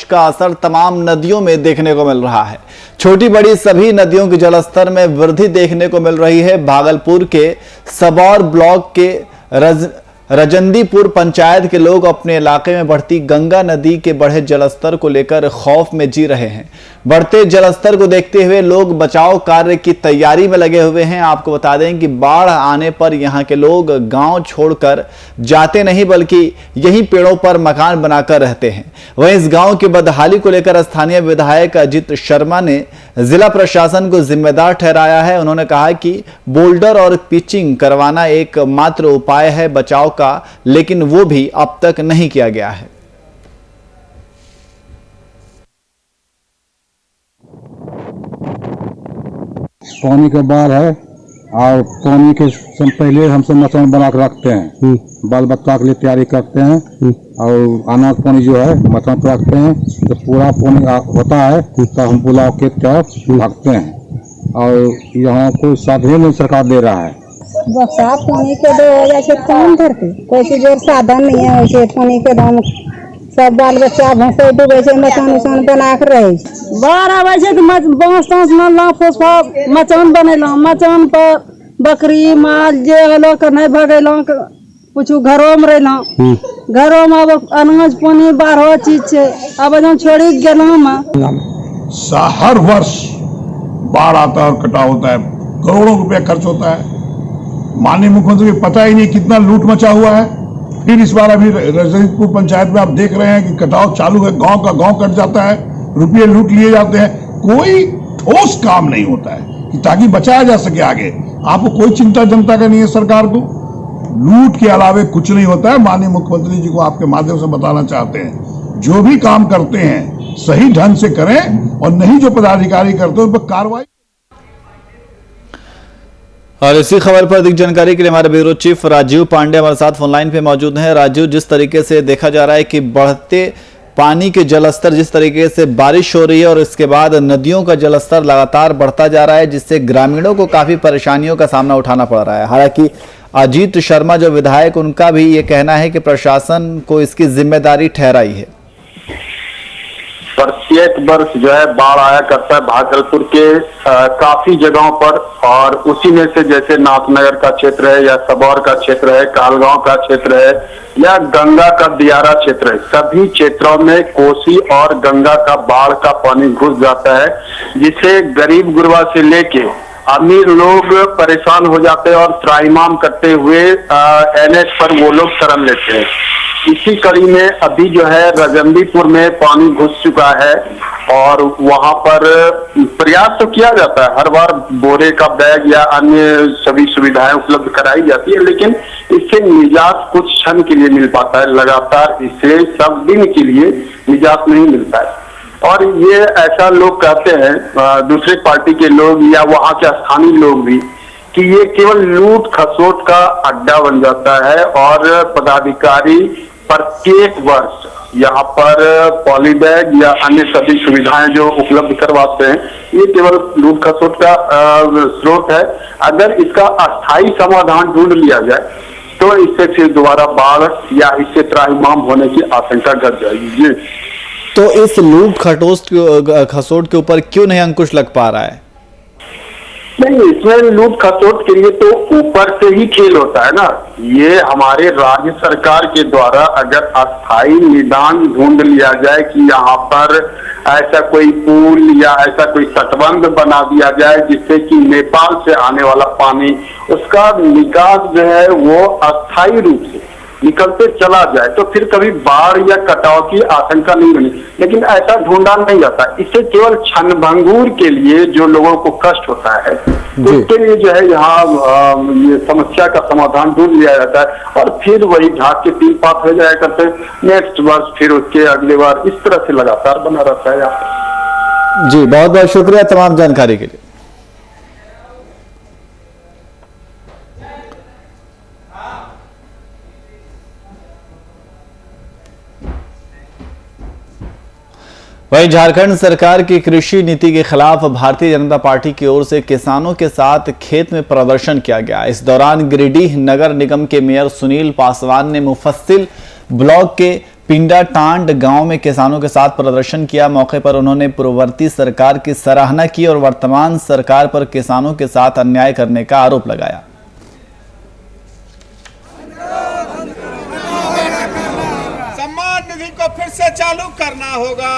का असर तमाम नदियों में देखने को मिल रहा है। छोटी बड़ी सभी नदियों के जलस्तर में वृद्धि देखने को मिल रही है। भागलपुर के सबौर ब्लॉक के रजंदीपुर पंचायत के लोग अपने इलाके में बढ़ती गंगा नदी के बढ़े जलस्तर को लेकर खौफ में जी रहे हैं। बढ़ते जलस्तर को देखते हुए लोग बचाव कार्य की तैयारी में लगे हुए हैं। आपको बता दें कि बाढ़ आने पर यहां के लोग गांव छोड़कर जाते नहीं बल्कि यहीं पेड़ों पर मकान बनाकर रहते हैं। वहीं इस गांव की बदहाली को लेकर स्थानीय विधायक अजीत शर्मा ने जिला प्रशासन को जिम्मेदार ठहराया है। उन्होंने कहा कि बोल्डर और पिचिंग करवाना एकमात्र उपाय है बचाव का, लेकिन वो भी अब तक नहीं किया गया है। पानी का बाढ़ है और पानी के पहले हम सब मचान बना के रखते हैं, बाल बच्चा के लिए तैयारी करते हैं और अनाज पानी जो है मचान पर रखते हैं। तो पूरा पानी होता है तो हम पुलाव के तरफ भागते हैं और यहाँ कोई साधन नहीं सरकार दे रहा है। बरसात पानी के दो हो जाए काम धरते कोई चीज और साधन नहीं है। वैसे पानी के दाम सब बाल बच्चा भैंसे डूबे से मचान उचान बना के रहे। बाढ़ आवे से तो बांस तांस न फुसफा मचान बनेला, मचान पर बकरी माल जे हलो के नहीं भगेला, कुछ घरों में रहला, घरों में अब अनाज पानी बारह चीज से अब जब छोड़ी गेला में हर वर्ष बाढ़ आता है और कटाव होता है, करोड़ों रुपया खर्च होता है। माननीय मुख्यमंत्री को पता ही नहीं कितना लूट मचा हुआ है। फिर इस बार अभी रजनीपुर पंचायत में आप देख रहे हैं कि कटाव चालू है, गांव का गांव कट जाता है, रुपये लूट लिए जाते हैं, कोई ठोस काम नहीं होता है कि ताकि बचाया जा सके आगे। आपको कोई चिंता जनता का नहीं है, सरकार को लूट के अलावे कुछ नहीं होता है। माननीय मुख्यमंत्री जी को आपके माध्यम से बताना चाहते हैं, जो भी काम करते हैं सही ढंग से करें और नहीं जो पदाधिकारी करते हैं उन पर कार्रवाई। और इसी खबर पर अधिक जानकारी के लिए हमारे ब्यूरो चीफ राजीव पांडे हमारे साथ फोनलाइन पे मौजूद हैं। राजीव, जिस तरीके से देखा जा रहा है कि बढ़ते पानी के जलस्तर, जिस तरीके से बारिश हो रही है और इसके बाद नदियों का जलस्तर लगातार बढ़ता जा रहा है, जिससे ग्रामीणों को काफी परेशानियों का सामना उठाना पड़ रहा है। हालांकि अजीत शर्मा जो विधायक, उनका भी ये कहना है कि प्रशासन को इसकी जिम्मेदारी ठहराई है। प्रत्येक वर्ष जो है बाढ़ आया करता है भागलपुर के काफी जगहों पर, और उसी में से जैसे नाथनगर का क्षेत्र है या सबौर का क्षेत्र है, कालगांव का क्षेत्र है या गंगा का दियारा क्षेत्र है, सभी क्षेत्रों में कोसी और गंगा का बाढ़ का पानी घुस जाता है, जिससे गरीब गुरबा से लेके अमीर लोग परेशान हो जाते हैं और त्राहिमाम करते हुए एनएच पर वो लोग शरण लेते हैं। इसी कड़ी में अभी जो है रजंदीपुर में पानी घुस चुका है और वहां पर प्रयास तो किया जाता है, हर बार बोरे का बैग या अन्य सभी सुविधाएं उपलब्ध कराई जाती है, लेकिन इससे निजात कुछ क्षण के लिए मिल पाता है। लगातार इससे सब दिन के लिए निजात नहीं मिलता है। और ये ऐसा लोग कहते हैं, दूसरे पार्टी के लोग या वहां के स्थानीय लोग भी, कि ये केवल लूट खसोट का अड्डा बन जाता है और पदाधिकारी प्रत्येक वर्ष यहाँ पर पॉलीबैग या अन्य सभी सुविधाएं जो उपलब्ध करवाते हैं, ये केवल लूट खसोट का स्रोत है। अगर इसका अस्थायी समाधान ढूंढ लिया जाए तो इससे फिर दोबारा बाढ़ या इससे त्राहिमाम होने की आशंका घट जाएगी। जी, तो इस लूट खसोट के ऊपर क्यों नहीं अंकुश लग पा रहा है? नहीं, इसमें लूट खसोट के लिए तो ऊपर से ही खेल होता है ना। ये हमारे राज्य सरकार के द्वारा अगर अस्थायी निदान ढूंढ लिया जाए कि यहाँ पर ऐसा कोई पुल या ऐसा कोई तटबंध बना दिया जाए जिससे कि नेपाल से आने वाला पानी, उसका निकास जो है वो अस्थायी रूप से निकलते चला जाए, तो फिर कभी बाढ़ या कटाव की आशंका नहीं बनी। लेकिन ऐसा ढूंढा नहीं जाता। इससे केवल क्षणभंगुर के लिए जो लोगों को कष्ट होता है उसके लिए जो है यहाँ ये समस्या का समाधान ढूंढ लिया जाता है और फिर वही झाग के तीन पात हो जाया करते हैं। नेक्स्ट वर्ष फिर उसके अगले बार इस तरह से लगातार बना रहता है यहाँ। जी, बहुत बहुत शुक्रिया तमाम जानकारी के लिए। वहीं झारखंड सरकार की कृषि नीति के खिलाफ भारतीय जनता पार्टी की ओर से किसानों के साथ खेत में प्रदर्शन किया गया। इस दौरान गिरिडीह नगर निगम के मेयर सुनील पासवान ने मुफस्सिल ब्लॉक के पिंडा टांड गांव में किसानों के साथ प्रदर्शन किया। मौके पर उन्होंने पूर्ववर्ती सरकार की सराहना की और वर्तमान सरकार पर किसानों के साथ अन्याय करने का आरोप लगाया। सम्मान निधि को फिर से चालू करना होगा।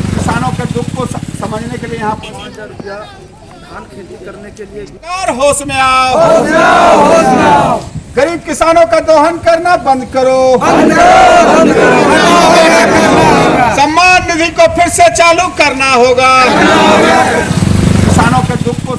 किसानों के दुख को समझने के लिए यहाँ 5,000 रुपया धान खेती करने के लिए सरकार होश में आओ। गरीब किसानों का दोहन करना बंद करो। सम्मान निधि को फिर से चालू करना होगा। किसानों के दुख को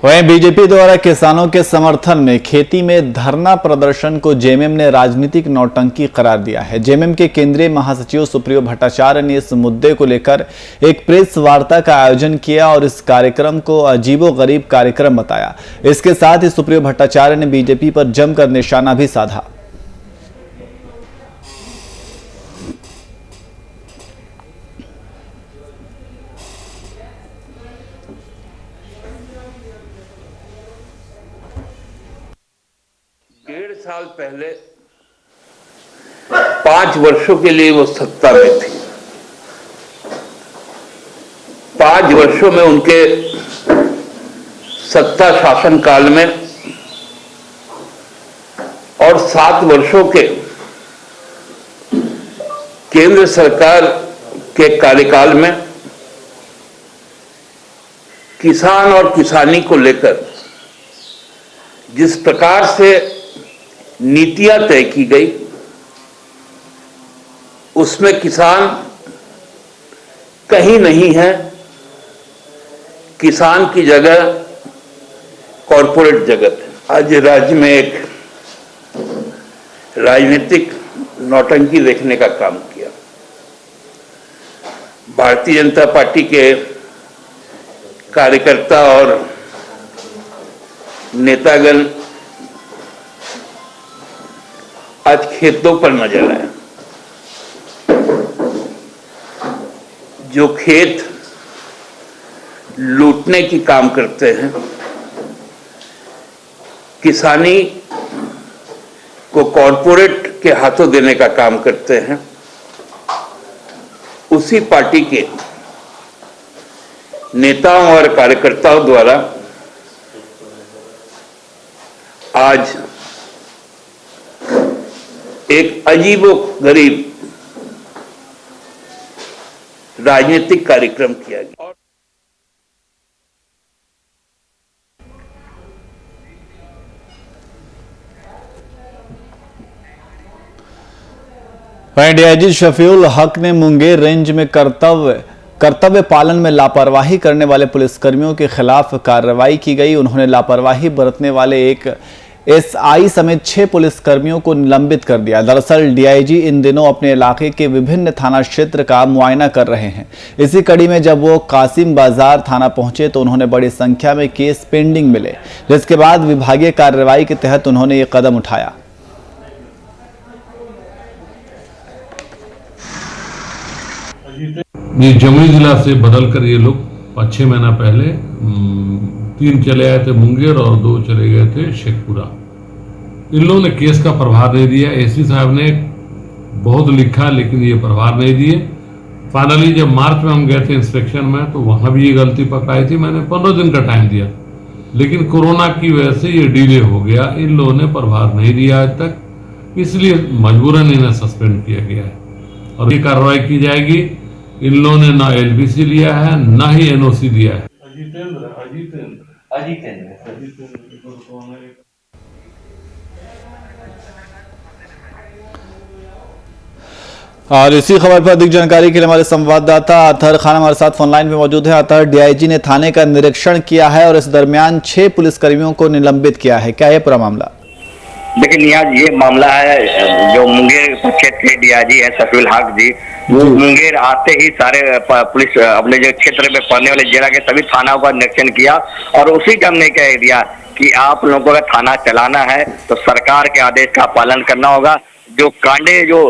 वहीं बीजेपी द्वारा किसानों के समर्थन में खेती में धरना प्रदर्शन को जेएमएम ने राजनीतिक नौटंकी करार दिया है। जेएमएम के केंद्रीय महासचिव सुप्रियो भट्टाचार्य ने इस मुद्दे को लेकर एक प्रेस वार्ता का आयोजन किया और इस कार्यक्रम को अजीबोगरीब कार्यक्रम बताया। इसके साथ ही सुप्रियो भट्टाचार्य ने बीजेपी पर जमकर निशाना भी साधा। डेढ़ साल पहले 5 वर्षों के लिए वो सत्ता में थी। 5 वर्षों में उनके सत्ता शासन काल में और 7 वर्षों के केंद्र सरकार के कार्यकाल में किसान और किसानी को लेकर जिस प्रकार से नीतियां तय की गई, उसमें किसान कहीं नहीं है। किसान की जगह कॉरपोरेट जगत है। आज राज्य में एक राजनीतिक नौटंकी देखने का काम किया। भारतीय जनता पार्टी के कार्यकर्ता और नेतागण आज खेतों पर नजर आए। जो खेत लूटने की काम करते हैं, किसानी को कॉरपोरेट के हाथों देने का काम करते हैं, उसी पार्टी के नेताओं और कार्यकर्ताओं द्वारा आज एक अजीबोगरीब राजनीतिक कार्यक्रम किया गया। वहीं डीआईजी शफीउल हक ने मुंगेर रेंज में कर्तव्य पालन में लापरवाही करने वाले पुलिसकर्मियों के खिलाफ कार्रवाई की गई। उन्होंने लापरवाही बरतने वाले एक एसआई समेत 6 पुलिसकर्मियों को निलंबित कर दिया। दरअसल डीआईजी इन दिनों अपने इलाके के विभिन्न थाना क्षेत्र का मुआयना कर रहे हैं। इसी कड़ी में जब वो कासिम बाजार थाना पहुंचे तो उन्होंने बड़ी संख्या में केस पेंडिंग मिले, जिसके बाद विभागीय कार्रवाई के तहत उन्होंने ये कदम उठाया। ये जमुई जिला से बदल कर ये लोग 5-6 महीना पहले 3 चले आए थे मुंगेर और 2 चले गए थे शेखपुरा। इन लोगों ने केस का प्रभार नहीं दिया। एसपी साहब ने बहुत लिखा लेकिन ये प्रभार नहीं दिए। फाइनली जब मार्च में हम गए थे इंस्पेक्शन में तो वहां भी ये गलती पकड़ाई थी। मैंने 15 दिन का टाइम दिया, लेकिन कोरोना की वजह से ये डिले हो गया। इन लोगों ने प्रभार नहीं दिया आज तक, इसलिए मजबूरन इन्हें सस्पेंड किया गया है और ये कार्रवाई की जाएगी। इन लोगों ने ना एलबीसी लिया है ना ही एनओसी दिया है। और इसी खबर पर अधिक जानकारी के लिए हमारे संवाददाता अतहर खान हमारे साथ फोन लाइन में मौजूद है। अतहर, डीआईजी ने थाने का निरीक्षण किया है और इस दरमियान 6 पुलिसकर्मियों को निलंबित किया है, क्या है पूरा मामला? लेकिन यहाँ ये मामला है, जो मुंगेर क्षेत्र के डीआईजी है शफीउल हक जी, वो मुंगेर आते ही सारे पुलिस अपने जो क्षेत्र में पड़ने वाले जिला के सभी थानाओं का निरीक्षण किया और उसी टाइम ने कह दिया कि आप लोगों का थाना चलाना है तो सरकार के आदेश का पालन करना होगा। जो कांडे जो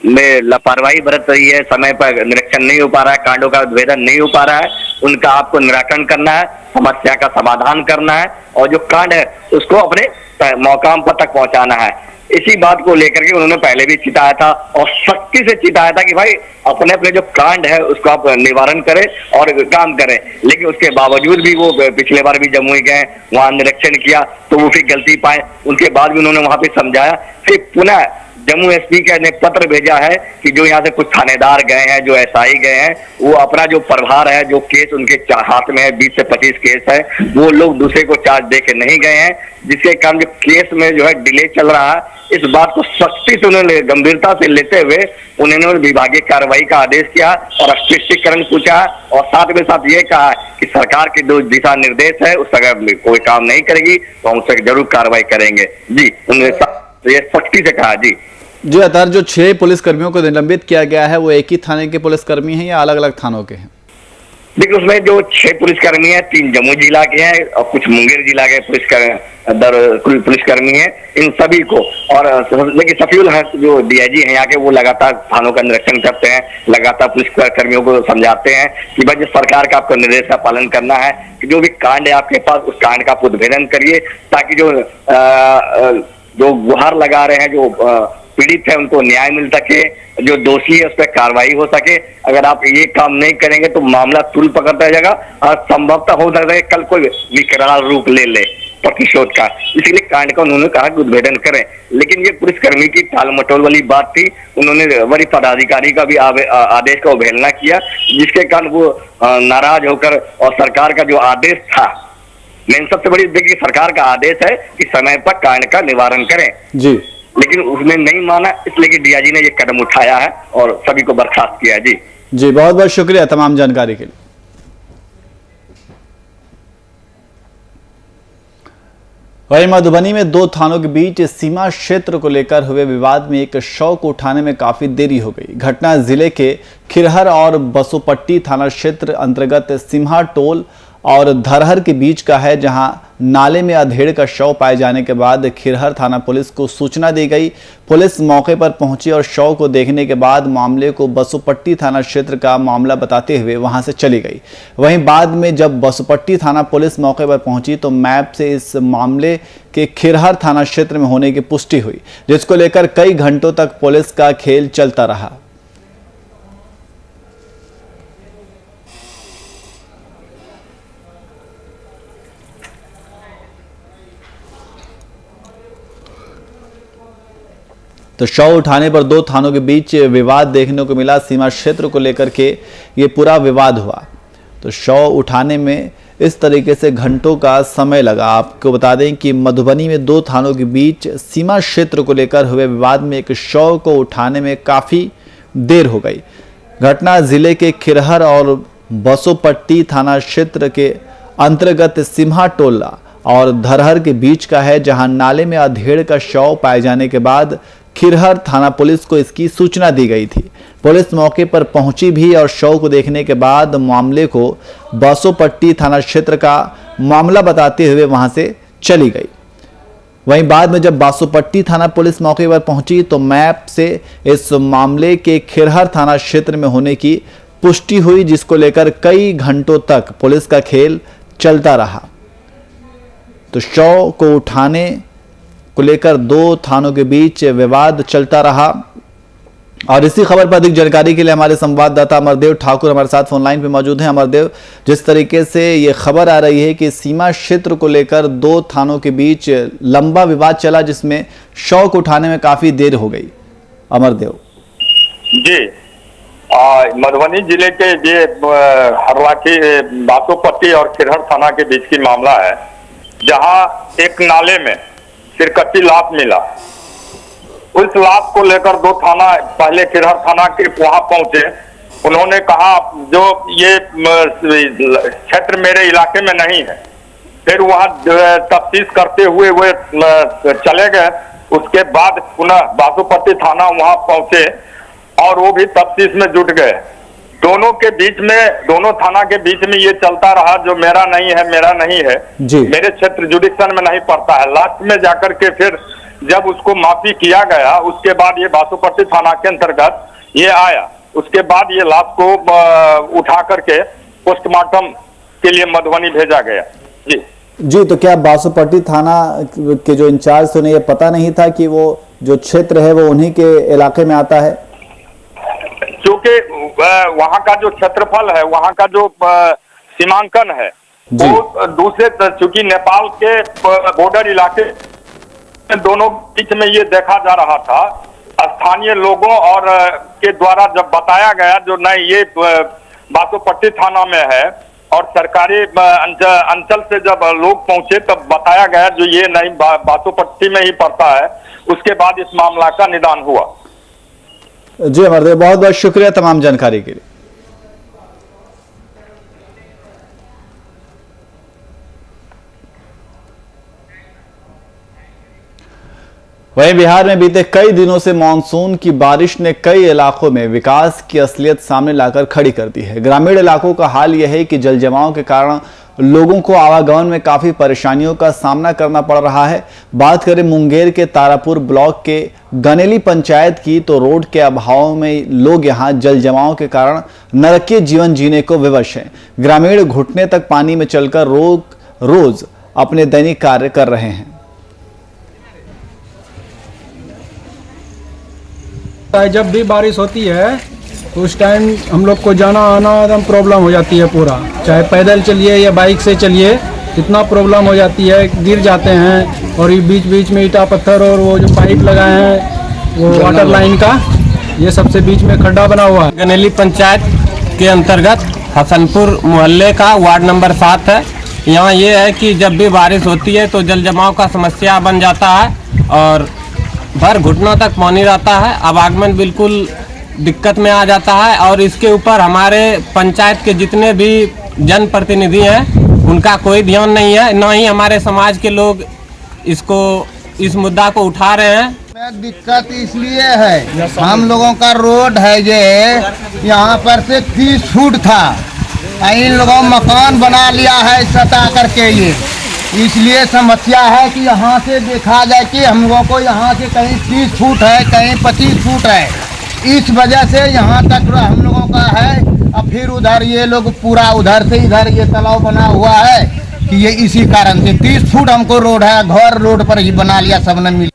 में लापरवाही बरत रही है, समय पर निरीक्षण नहीं हो पा रहा है, कांडों का भेदन नहीं हो पा रहा है, उनका आपको निराकरण करना है, समस्या का समाधान करना है और जो कांड है उसको अपने मौकाम पर तक पहुंचाना है। इसी बात को लेकर के उन्होंने पहले भी चिताया था और सख्ती से चिताया था कि भाई अपने अपने जो कांड है उसको आप निवारण करें और काम करें। लेकिन उसके बावजूद भी वो पिछले बार भी जमुई गए, वहां निरीक्षण किया तो वो फिर गलती पाए, उनके बाद भी उन्होंने वहां पे समझाया। फिर पुनः जम्मू एसपी ने पत्र भेजा है कि जो यहाँ से कुछ थानेदार गए हैं, जो एसआई गए हैं, वो अपना जो प्रभार है, जो केस उनके हाथ में है 20 से 25 केस है, वो लोग दूसरे को चार्ज दे के नहीं गए हैं, जिसके कारण जो केस में जो है डिले चल रहा है। इस बात को सख्ती से उन्होंने गंभीरता से लेते हुए उन्होंने विभागीय कार्रवाई का आदेश किया और स्पष्टीकरण पूछा और साथ में साथ ये कहा कि सरकार के जो दिशा निर्देश है उस अगर कोई काम नहीं करेगी तो हम उससे जरूर कार्रवाई करेंगे। जी, उन्होंने ये सख्ती से कहा। जी अतर जो 6 पुलिस कर्मियों को निलंबित किया गया है वो एक ही थाने के पुलिसकर्मी हैं या अलग अलग थानों के हैं? देखिए उसमें जो 6 पुलिसकर्मी हैं 3 जम्मू जिला के हैं और कुछ मुंगेर जिला के पुलिसकर्मी हैं, इन सभी को। और लेकिन सफीउल हक जो डीआईजी हैं यहाँ के, वो लगातार थानों का निरीक्षण करते हैं, लगातार पुलिस कर्मियों को समझाते हैं कि भाई सरकार का आपको निर्देश का पालन करना है, कि जो भी कांड है आपके पास उस कांड का आप उद्भेदन करिए ताकि जो गुहार लगा रहे हैं, जो पीड़ित है, उनको न्याय मिल सके, जो दोषी है उस पर कार्रवाई हो सके। अगर आप ये काम नहीं करेंगे तो मामला तुल पकड़ता जाएगा और संभवतः हो सकता है कल कोई विकराल रूप ले ले प्रतिशोध का। इसीलिए कांड का उन्होंने कहा कि उद्भेदन करें। लेकिन ये पुलिसकर्मी की टाल मटोल वाली बात थी, उन्होंने वरिष्ठ पदाधिकारी का भी आदेश का अवहेलना किया, जिसके कारण वो नाराज होकर और सरकार का जो आदेश था, मेन सबसे बड़ी देखिए सरकार का आदेश है कि समय पर कांड का निवारण करें जी, लेकिन उसने नहीं माना, इसलिए कि डीआईजी ने ये कदम उठाया है और सभी को बर्खास्त किया है। जी बहुत बहुत शुक्रिया तमाम जानकारी के लिए। वहीं मधुबनी में 2 थानों के बीच सीमा क्षेत्र को लेकर हुए विवाद में एक शव को उठाने में काफी देरी हो गई। घटना जिले के खिरहर और बसोपट्टी थाना क्षेत्र अंतर्गत सिम्हा टोल और धरहर के बीच का है, जहां नाले में अधेड़ का शव पाए जाने के बाद खिरहर थाना पुलिस को सूचना दी गई। पुलिस मौके पर पहुंची और शव को देखने के बाद मामले को बसोपट्टी थाना क्षेत्र का मामला बताते हुए वहां से चली गई। वहीं बाद में जब बसोपट्टी थाना पुलिस मौके पर पहुंची तो मैप से इस मामले के खिरहर थाना क्षेत्र में होने की पुष्टि हुई, जिसको लेकर कई घंटों तक पुलिस का खेल चलता रहा। तो शव उठाने पर 2 थानों के बीच विवाद देखने को मिला। सीमा क्षेत्र को लेकर के ये पूरा विवाद हुआ। तो शव उठाने में इस तरीके से घंटों का समय लगा। आपको बता दें कि मधुबनी में 2 थानों के बीच सीमा क्षेत्र को लेकर हुए विवाद में एक शव को उठाने में काफ़ी देर हो गई। घटना जिले के खिरहर और बसोपट्टी थाना क्षेत्र के अंतर्गत सिम्हा टोला और धरहर के बीच का है, जहां नाले में अधेड़ का शव पाए जाने के बाद खिरहर थाना पुलिस को इसकी सूचना दी गई थी। पुलिस मौके पर पहुंची भी और शव को देखने के बाद मामले को बसोपट्टी थाना क्षेत्र का मामला बताते हुए वहां से चली गई। वहीं बाद में जब बासोपट्टी थाना पुलिस मौके पर पहुंची तो मैप से इस मामले के खिरहर थाना क्षेत्र में होने की पुष्टि हुई, जिसको लेकर कई घंटों तक पुलिस का खेल चलता रहा। तो शव को उठाने को लेकर 2 थानों के बीच विवाद चलता रहा। और इसी खबर पर अधिक जानकारी के लिए हमारे संवाददाता अमरदेव ठाकुर हमारे साथ फोन लाइन पे मौजूद हैं। अमरदेव, जिस तरीके से ये खबर आ रही है कि सीमा क्षेत्र को लेकर 2 थानों के बीच लंबा विवाद चला, जिसमें शव को उठाने में काफी देर हो गई। अमरदेव जी, मधुबनी जिले के ये हरलाखी बासोपट्टी और खिरहर थाना के बीच की मामला है, जहां एक नाले में सिरकच्ची लाश मिला। उस लाश को लेकर 2 थाना पहले खिरहर थाना के वहां पहुंचे। उन्होंने कहा जो ये क्षेत्र मेरे इलाके में नहीं है। फिर वहां तफ्तीश करते हुए वे चले गए। उसके बाद पुनः बासोपट्टी थाना वहां पहुंचे और वो भी तफ्तीश में जुट गए। दोनों के बीच में, दोनों थाना के बीच में ये चलता रहा, जो मेरा नहीं है मेरा नहीं है, मेरे क्षेत्र जुडिक्शन में नहीं पड़ता है। लास्ट में जाकर के फिर जब उसको माफी किया गया, उसके बाद ये बासोपट्टी थाना के अंतर्गत ये आया। उसके बाद ये लाश को उठा करके पोस्टमार्टम के लिए मधुबनी भेजा गया। जी जी, तो क्या बासोपट्टी थाना के जो इंचार्ज थे उन्हें ये पता नहीं था कि वो जो क्षेत्र है वो उन्हीं के इलाके में आता है? क्योंकि वहाँ का जो क्षेत्रफल है, वहाँ का जो सीमांकन है वो दूसरे, चूंकि नेपाल के बॉर्डर इलाके दोनों बीच में ये देखा जा रहा था, स्थानीय लोगों और के द्वारा जब बताया गया जो नहीं ये बासोपट्टी थाना में है, और सरकारी अंचल से जब लोग पहुंचे तब बताया गया जो ये नहीं बासोपट्टी में ही पड़ता है। उसके बाद इस मामला का निदान हुआ। जी अमरदेव, बहुत बहुत शुक्रिया तमाम जानकारी के लिए। वहीं बिहार में बीते कई दिनों से मानसून की बारिश ने कई इलाकों में विकास की असलियत सामने लाकर खड़ी कर दी है। ग्रामीण इलाकों का हाल यह है कि जल जमाव के कारण लोगों को आवागमन में काफी परेशानियों का सामना करना पड़ रहा है। बात करें मुंगेर के तारापुर ब्लॉक के गनेली पंचायत की, तो रोड के अभाव में लोग यहां जल जमाव के कारण नरकीय जीवन जीने को विवश हैं। ग्रामीण घुटने तक पानी में चलकर रोज अपने दैनिक कार्य कर रहे हैं। जब भी बारिश होती है तो उस टाइम हम लोग को जाना आना एकदम प्रॉब्लम हो जाती है पूरा, चाहे पैदल चलिए या बाइक से चलिए, इतना प्रॉब्लम हो जाती है, गिर जाते हैं। और ये बीच बीच में ईटा पत्थर और वो जो पाइप लगाए हैं वो वाटर लाइन का, ये सबसे बीच में खड्डा बना हुआ है। गनेली पंचायत के अंतर्गत हसनपुर मोहल्ले का वार्ड नंबर 7 है। यहाँ ये है कि जब भी बारिश होती है तो जल जमाव का समस्या बन जाता है और भर घुटनों तक पानी रहता है, आवागमन बिल्कुल दिक्कत में आ जाता है। और इसके ऊपर हमारे पंचायत के जितने भी जनप्रतिनिधि हैं उनका कोई ध्यान नहीं है, न ही हमारे समाज के लोग इस मुद्दा को उठा रहे हैं। दिक्कत इसलिए है, हम लोगों का रोड है ये यहाँ पर से 30 फुट था, इन लोगों मकान बना लिया है सटा करके, ये इसलिए समस्या है कि यहाँ से देखा जाए कि हम लोगों को यहाँ से कहीं 30 फुट है, कहीं 25 फुट है, इस वजह से यहाँ तक हम लोगों का है। अब फिर उधर ये लोग पूरा उधर से इधर ये तालाब बना हुआ है कि ये इसी कारण से 30 फुट हमको रोड है, घर रोड पर ही बना लिया सबने मिल।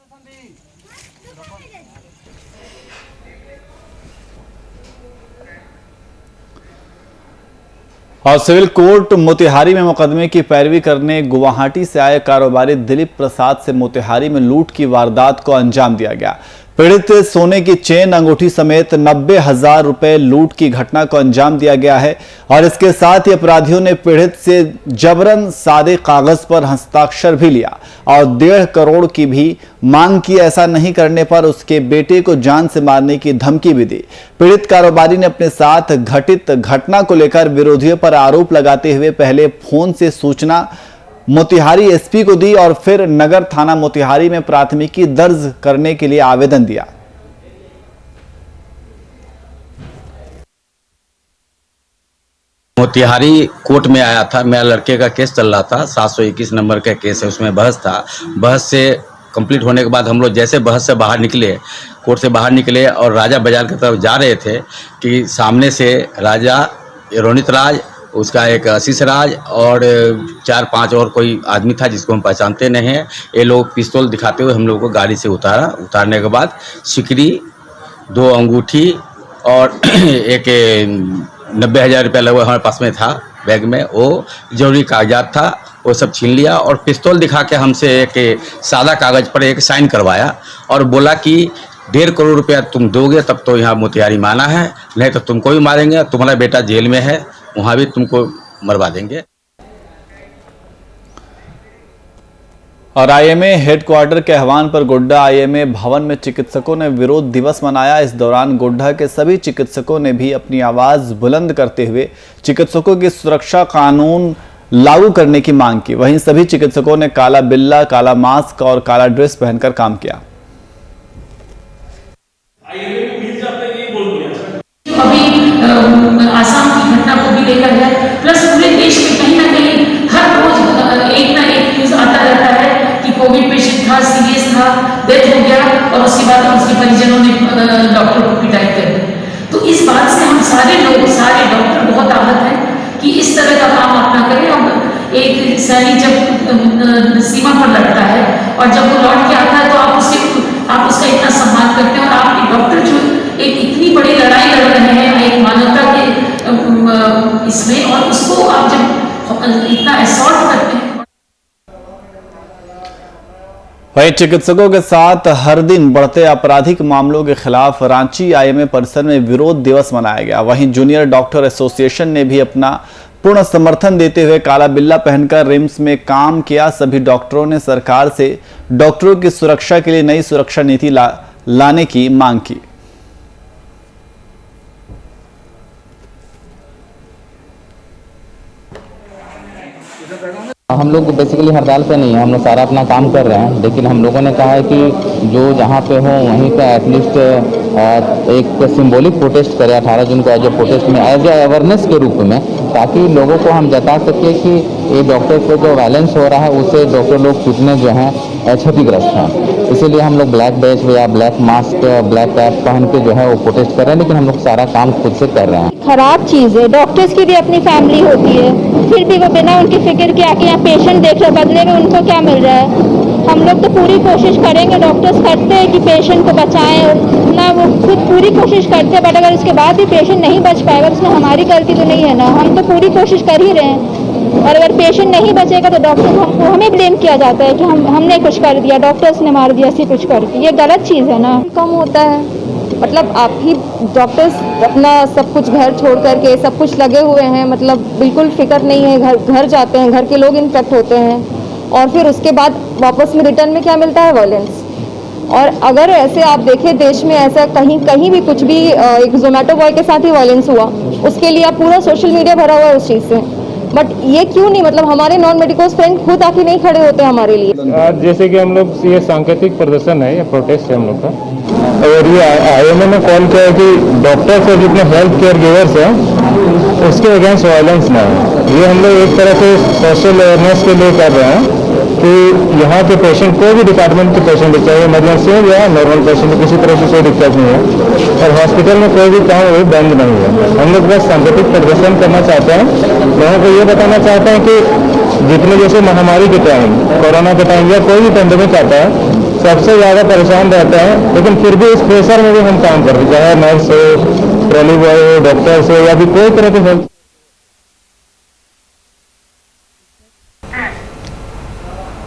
और सिविल कोर्ट मोतिहारी में मुकदमे की पैरवी करने गुवाहाटी से आए कारोबारी दिलीप प्रसाद से मोतिहारी में लूट की वारदात को अंजाम दिया गया। पीड़ित सोने की चेन, अंगूठी समेत 90,000 रुपए लूट की घटना को अंजाम दिया गया है। और इसके साथ ही अपराधियों ने पीड़ित से जबरन सादे कागज पर हस्ताक्षर भी लिया और 1.5 करोड़ की भी मांग की। ऐसा नहीं करने पर उसके बेटे को जान से मारने की धमकी भी दी। पीड़ित कारोबारी ने अपने साथ घटित घटना को लेकर विरोधियों पर आरोप लगाते हुए पहले फोन से सूचना मोतिहारी एसपी को दी और फिर नगर थाना मोतिहारी में प्राथमिकी दर्ज करने के लिए आवेदन दिया। मोतिहारी कोर्ट में आया था, मेरा लड़के का केस चल रहा था, 721 नंबर का केस है, उसमें बहस था। बहस से कंप्लीट होने के बाद हम लोग जैसे बहस से बाहर निकले, कोर्ट से बाहर निकले और राजा बाजार की तरफ जा रहे थे कि सामने से राजा, रोनित राज, उसका एक आशीष राज और 4-5 और कोई आदमी था जिसको हम पहचानते नहीं हैं। ये लोग पिस्तौल दिखाते हुए हम लोग को गाड़ी से उतारा। उतारने के बाद सिकड़ी, 2 अंगूठी और एक 90,000 रुपया लगभग हमारे पास में था बैग में, वो जरूरी कागजात था, वो सब छीन लिया और पिस्तौल दिखा के हमसे एक सादा कागज पर एक साइन करवाया और बोला कि 1.5 करोड़ रुपया तुम दोगे तब तो यहाँ मोतिहारी में आना है, नहीं तो तुमको भी मारेंगे, तुम्हारा बेटा जेल में है, वहाँ भी तुमको मरवा देंगे। और आईएमए हेडक्वार्टर के आह्वान पर गोड्डा आईएमए भवन में चिकित्सकों ने विरोध दिवस मनाया। इस दौरान गोड्डा के सभी चिकित्सकों ने भी अपनी आवाज बुलंद करते हुए चिकित्सकों की सुरक्षा कानून लागू करने की मांग की। वहीं सभी चिकित्सकों ने काला बिल्ला, काला मास्क और काला ड्रेस पहनकर काम किया। आसाम की घटना को भी लेकर है, प्लस पूरे देश में कहीं ना कहीं हर रोज एक ना एक न्यूज आता रहता है कि कोविड पेशेंट था, सीरियस था, डेथ हो गया और उसके बाद उसके परिजनों ने डॉक्टर को पिटाई कर दी। तो इस बात से हम सारे लोग, सारे डॉक्टर बहुत आहत हैं कि इस सीमा पर लड़ता है, और जब वो लौट के आता है तो आप उसका इतना सम्मान करते हैं। और आप एक डॉक्टर जो एक इतनी बड़ी लड़ाई लड़ रहे हैं एक मानवता के इसमें, और उसको आप जब इतना असॉल्ट करते हैं। वहीं चिकित्सकों के साथ हर दिन बढ़ते आपराधिक मामलों के खिलाफ रांची आईएमए परिसर में विरोध दिवस मनाया गया। वहीं जूनियर डॉक्टर एसोसिएशन ने भी अपना पूर्ण समर्थन देते हुए काला बिल्ला पहनकर रिम्स में काम किया। सभी डॉक्टरों ने सरकार से डॉक्टरों की सुरक्षा के लिए नई सुरक्षा नीति लाने की मांग की। हम लोग बेसिकली हड़ताल पे नहीं है, हम लोग सारा अपना काम कर रहे हैं, लेकिन हम लोगों ने कहा है कि जो जहाँ पे हो वहीं पे एटलीस्ट एक सिंबॉलिक प्रोटेस्ट करें 18 जून को एज ए प्रोटेस्ट में, एज ए अवेयरनेस के रूप में, ताकि लोगों को हम बता सके कि ये डॉक्टर पे जो वायलेंस हो रहा है उससे डॉक्टर लोग कितने जो हैं क्षतिग्रस्त हैं। इसीलिए हम लोग ब्लैक बैच या ब्लैक मास्क ब्लैक कैप पहन के जो है वो प्रोटेस्ट कर रहे हैं, लेकिन हम लोग सारा काम खुद से कर रहे हैं। खराब चीज़ है, डॉक्टर्स की भी अपनी फैमिली होती है, फिर भी वो बिना उनकी फिक्र के आके यहाँ पेशेंट देख रहे, बदले में उनको क्या मिल रहा है। हम लोग तो पूरी कोशिश करेंगे, डॉक्टर्स करते हैं कि पेशेंट को बचाएं ना, वो खुद पूरी कोशिश करते हैं, बट अगर उसके बाद भी पेशेंट नहीं बच पाएगा उसमें हमारी गलती तो नहीं है ना, हम तो पूरी कोशिश कर ही रहे हैं। और अगर पेशेंट नहीं बचेगा तो डॉक्टर को हमें ब्लेम किया जाता है कि हमने कुछ कर दिया, डॉक्टर्स ने मार दिया, ऐसी कुछ करके, ये गलत चीज़ है ना। कम होता है, मतलब आप ही डॉक्टर्स अपना सब कुछ घर छोड़ करके सब कुछ लगे हुए हैं, मतलब बिल्कुल फिक्र नहीं है, घर जाते हैं, घर के लोग इन्फेक्ट होते हैं, और फिर उसके बाद वापस में रिटर्न में क्या मिलता है, वायलेंस। और अगर ऐसे आप देखें देश में ऐसा कहीं भी कुछ भी, एक जोमेटो बॉय के साथ ही वायलेंस हुआ, उसके लिए आप पूरा सोशल मीडिया भरा हुआ है उस चीज़ से, बट ये क्यों नहीं, मतलब हमारे नॉन मेडिकल फ्रेंड खुद आके नहीं खड़े होते हमारे लिए। जैसे कि हम लोग ये सांकेतिक प्रदर्शन है या प्रोटेस्ट है हम लोग का, और ये आईएमए ने कॉल किया है कि डॉक्टर्स और जितने हेल्थ केयर गिवर्स हैं उसके अगेंस्ट वायलेंस ना है। ये हम लोग एक तरह से सोशल अवेयरनेस के लिए कर रहे हैं कि यहाँ के पेशेंट, कोई भी डिपार्टमेंट के पेशेंट, चाहे इमरजेंसी हो या नॉर्मल पेशेंट, किसी तरह से कोई दिक्कत नहीं है, और हॉस्पिटल में कोई भी काम वो बंद नहीं है। हम लोग बस सांकेतिक प्रदर्शन करना चाहते हैं, लोगों को ये बताना चाहते हैं कि जितने जैसे महामारी के टाइम, कोरोना के टाइम या कोई भी पेंडेमिक आता है, सबसे ज़्यादा परेशान रहते हैं, लेकिन फिर भी इस प्रेशर में भी हम काम करते हैं, चाहे नर्स हो, ट्रॉली बॉय हो, डॉक्टर्स हो, या फिर कोई तरह के हेल्थ।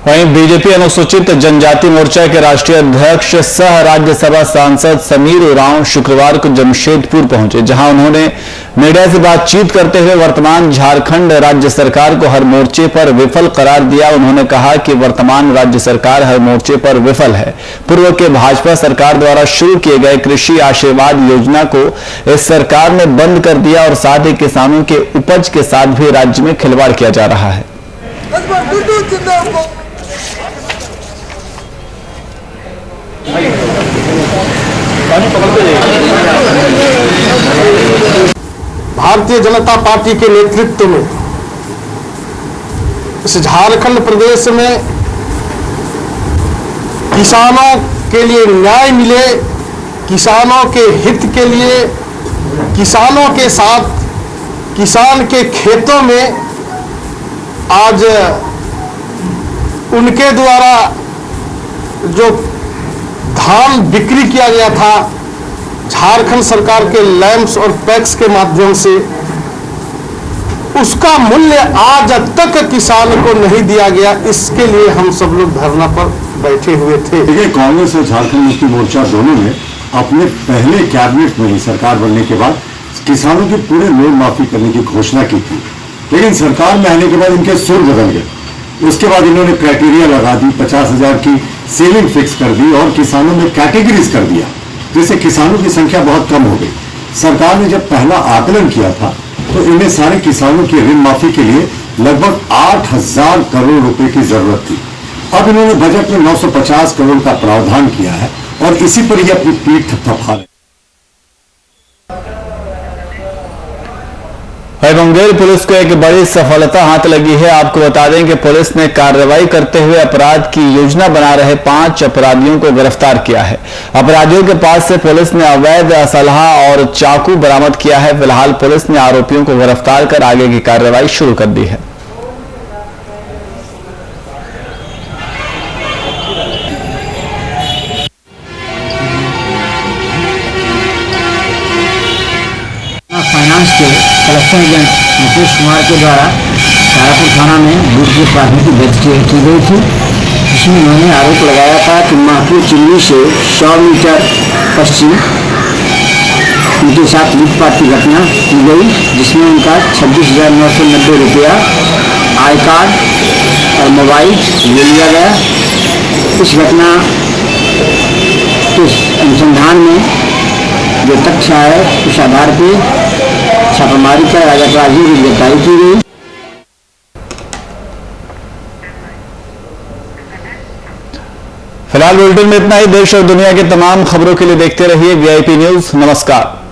वहीं बीजेपी अनुसूचित जनजाति मोर्चा के राष्ट्रीय अध्यक्ष सह राज्यसभा सांसद समीर उरांव शुक्रवार को जमशेदपुर पहुंचे, जहां उन्होंने मीडिया से बातचीत करते हुए वर्तमान झारखंड राज्य सरकार को हर मोर्चे पर विफल करार दिया। उन्होंने कहा कि वर्तमान राज्य सरकार हर मोर्चे पर विफल है। पूर्व के भाजपा सरकार द्वारा शुरू किए गए कृषि आशीर्वाद योजना को इस सरकार ने बंद कर दिया और साथ ही किसानों के उपज के साथ भी राज्य में खिलवाड़ किया जा रहा है। भारतीय जनता पार्टी के नेतृत्व में इस झारखंड प्रदेश में किसानों के लिए न्याय मिले, किसानों के हित के लिए, किसानों के साथ, किसान के खेतों में आज उनके द्वारा जो धान बिक्री किया गया था झारखंड सरकार के लैंप्स और पैक्स के माध्यम से, उसका मूल्य आज तक किसान को नहीं दिया गया। इसके लिए हम सब लोग धरना पर बैठे हुए थे। देखिए, कांग्रेस और झारखंड मुक्ति मोर्चा दोनों ने अपने पहले कैबिनेट में ही सरकार बनने के बाद किसानों की पूरे लोन माफी करने की घोषणा की थी, लेकिन सरकार में आने के बाद इनके सुर बदल गए। उसके बाद इन्होंने क्राइटेरिया लगा दी, 50,000 की सीलिंग फिक्स कर दी और किसानों में कैटेगरीज कर दिया, जिससे किसानों की संख्या बहुत कम हो गई। सरकार ने जब पहला आकलन किया था तो इन्हें सारे किसानों की ऋण माफी के लिए लगभग 8,000 करोड़ रुपए की जरूरत थी। अब इन्होंने बजट में 950 करोड़ का प्रावधान किया है और इसी पर ही अपनी पीठ थपथपा रहे। मुंगेर पुलिस को एक बड़ी सफलता हाथ लगी है। आपको बता दें कि पुलिस ने कार्रवाई करते हुए अपराध की योजना बना रहे 5 अपराधियों को गिरफ्तार किया है। अपराधियों के पास से पुलिस ने अवैध असलहा और चाकू बरामद किया है। फिलहाल पुलिस ने आरोपियों को गिरफ्तार कर आगे की कार्रवाई शुरू कर दी है। ब्रांच के कलेक्शन एजेंट मुकेश कुमार के द्वारा तारापुर थाना में लूट की प्राथमिकी दर्ज की गई थी, जिसमें उन्होंने आरोप लगाया था कि महफूज चिल्ली से 100 मीटर पश्चिम उनके साथ लूटपाट की घटना की गई, जिसमें उनका 26,990 रुपया, आई कार्ड और मोबाइल ले लिया गया। इस घटना के अनुसंधान में जो तथ्य है उस आधार पर छापामारी कर राजा अपराधियों की गिरफ्तारी की गई। फिलहाल बुलेटिन में इतना ही। देश और दुनिया की तमाम खबरों के लिए देखते रहिए VIP न्यूज। नमस्कार।